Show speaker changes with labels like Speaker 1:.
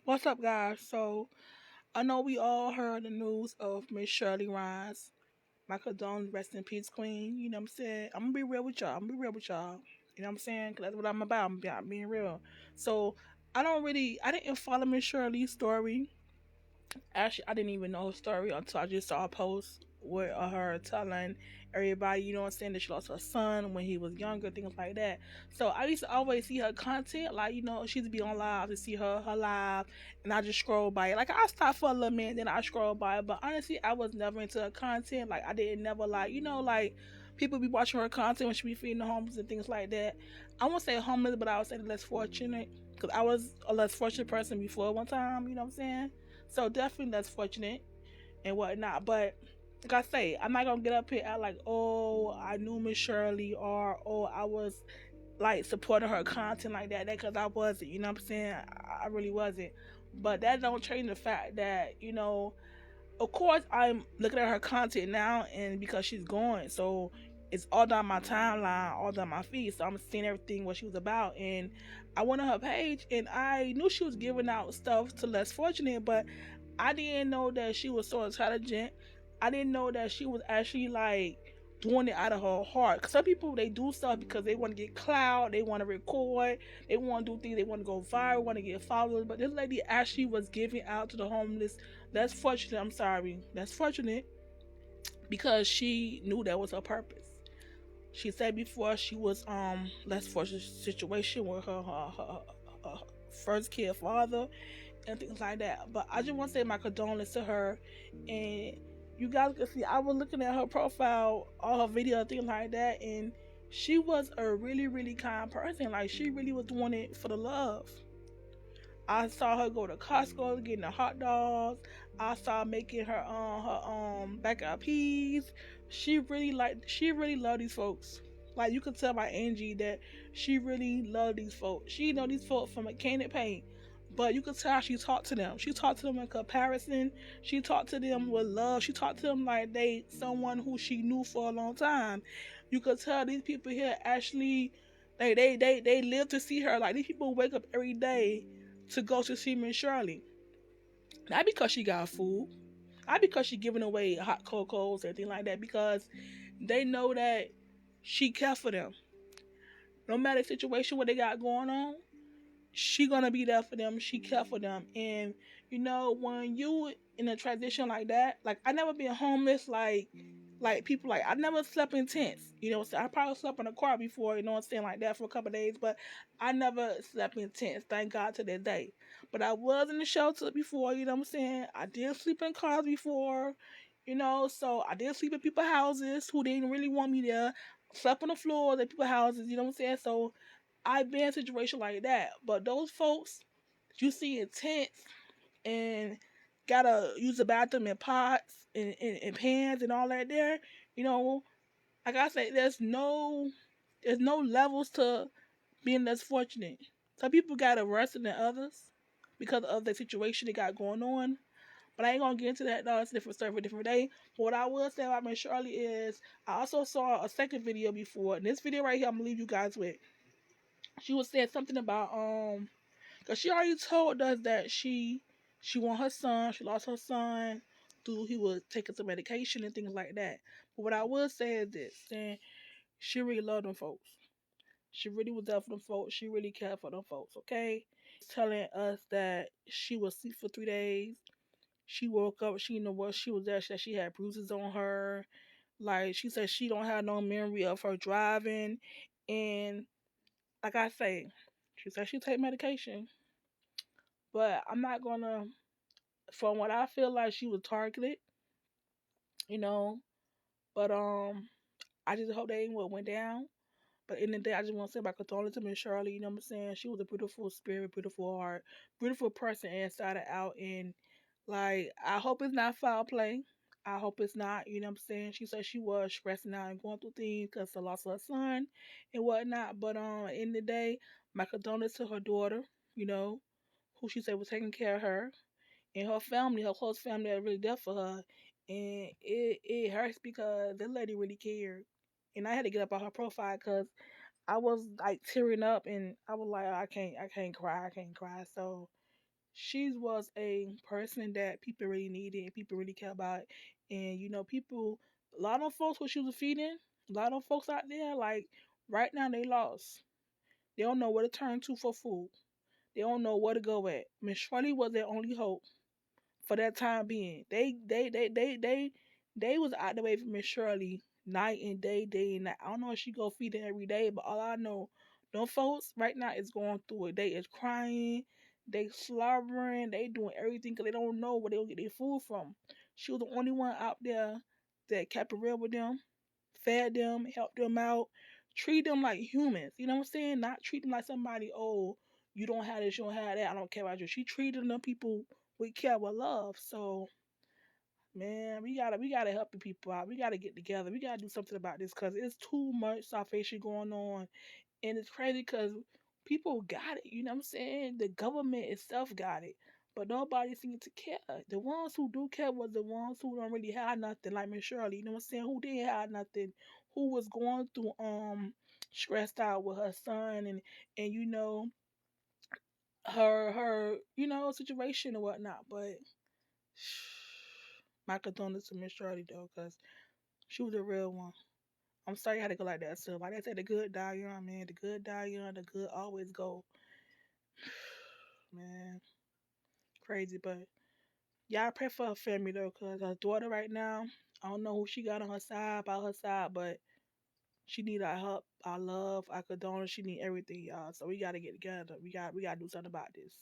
Speaker 1: What's up, guys? So, I know we all heard the news of Miss Shirley Raines. My condolences, rest in peace, Queen. You know what I'm saying? I'm gonna be real with y'all. I'm gonna be real with y'all. You know what I'm saying? 'Cause that's what I'm about. I'm being real. So, I didn't follow Miss Shirley's story. Actually, I didn't even know her story until I just saw a post with her telling everybody, you know what I'm saying, that she lost her son when he was younger, things like that. So I used to always see her content, like, she used to be on live to see her live, and I just scroll by it. Like, I stopped for a little minute, then I scroll by it. But honestly, I was never into her content. Like, I didn't never, like, like, people be watching her content when she be feeding the homeless and things like that. I won't say homeless, but I would say the less fortunate, because I was a less fortunate person before one time, you know what I'm saying? So definitely that's fortunate and whatnot. But like I say, I'm not gonna get up here and act like, oh, I knew Miss Shirley, or oh, I was like supporting her content like that, because I wasn't. You know what I'm saying? I really wasn't. But that don't change the fact that of course, I'm looking at her content now, and because she's going, so it's all down my timeline, all down my feed. So I'm seeing everything what she was about, and I went on her page, and I knew she was giving out stuff to less fortunate, but I didn't know that she was so intelligent. I didn't know that she was actually like doing it out of her heart. 'Cause some people, they do stuff because they want to get clout, they want to record, they want to do things, they want to go viral, want to get followers. But this lady actually was giving out to the homeless. That's fortunate. I'm sorry. That's fortunate because she knew that was her purpose. She said before she was less fortunate situation with her first kid father and things like that. But I just want to say my condolences to her. And you guys can see, I was looking at her profile, all her videos, things like that, and she was a really, really kind person. Like, she really was doing it for the love. I saw her go to Costco getting the hot dogs. I saw her making her backup peas. She really loved these folks. Like, you could tell by Angie that she really loved these folks. She know these folks from a can of paint. But you could tell she talked to them. She talked to them in comparison. She talked to them with love. She talked to them like they someone who she knew for a long time. You could tell these people here actually they live to see her. Like, these people wake up every day to go to see Miss Shirley. Not because she got food, not because she giving away hot cocos or anything like that, because they know that she care for them. No matter the situation what they got going on, she gonna be there for them. She care for them. And when you in a transition like that, like, I never been homeless, like people, like, I never slept in tents. So I probably slept in a car before, you know what I'm saying, like that for a couple of days, but I never slept in tents, thank God, to this day. But I was in the shelter before, you know what I'm saying. I did sleep in cars before, so I did sleep in people's houses who didn't really want me there. Slept on the floor at people's houses, you know what I'm saying. So I've been in a situation like that. But those folks you see in tents and gotta use the bathroom in pots and pans and all that there, you know, like I say, there's no levels to being less fortunate. Some people got it worse than others because of the situation they got going on. But I ain't gonna get into that. No, it's a different story for a different day. But what I will say about Miss Shirley is I also saw a second video before. And this video right here I'm gonna leave you guys with. She was saying something about because she already told us that she want her son. She lost her son through he was taking some medication and things like that. But what I will say is this: and she really loved them folks. She really was there for them folks. She really cared for them folks. Okay, telling us that she was sick for 3 days. She woke up. She know what she was there. She said she had bruises on her. Like, she said she don't have no memory of her driving, and like I say, she said she take medication. But I'm not gonna, from what I feel like, she was targeted, you know. But I just hope that ain't what went down. But in the day, I just want to say my condolences to Miss Shirley. You know what I'm saying? She was a beautiful spirit, beautiful heart, beautiful person inside and out. And like, I hope it's not foul play. I hope it's not. You know what I'm saying? She said she was stressing out and going through things because the loss of her son and whatnot. But in the day, my condolences to her daughter. You know, who she said was taking care of her and her family, her close family, are really there for her. And it hurts because that lady really cared. And I had to get up on her profile because I was like tearing up, and I was like, I can't cry, I can't cry. So She was a person that people really needed and people really care about. And people, a lot of folks what she was feeding, a lot of folks out there, like right now they lost. They don't know where to turn to for food. They don't know where to go at. Miss Shirley was their only hope for that time being. They was out the way from Miss Shirley night and day, day and night. I don't know if she go feed it every day, but all I know, them folks right now is going through it. They is crying, they slobbering, they doing everything because they don't know where they will get their food from. She was the only one out there that kept it real with them, fed them, helped them out, treat them like humans. You know what I'm saying? Not treat them like somebody, oh, you don't have this, you don't have that, I don't care about you. She treated them people with care, with love. So, man, we gotta help the people out. We gotta get together. We gotta do something about this because it's too much salvation going on, and it's crazy because people got it. You know what I'm saying? The government itself got it. But nobody seems to care. The ones who do care was the ones who don't really have nothing, like Miss Shirley, you know what I'm saying? Who didn't have nothing, who was going through stressed out with her son and her situation and whatnot. But my condolences to Miss Shirley though, cause she was a real one. I'm sorry I had to go like that. So like they said, the good die young, man. The good die young. The good always go, man. Crazy, but y'all pray for her family though, cause her daughter right now, I don't know who she got on her side, by her side, but she need our help, our love, our condolence. She need everything, y'all. So we gotta get together. We got to do something about this.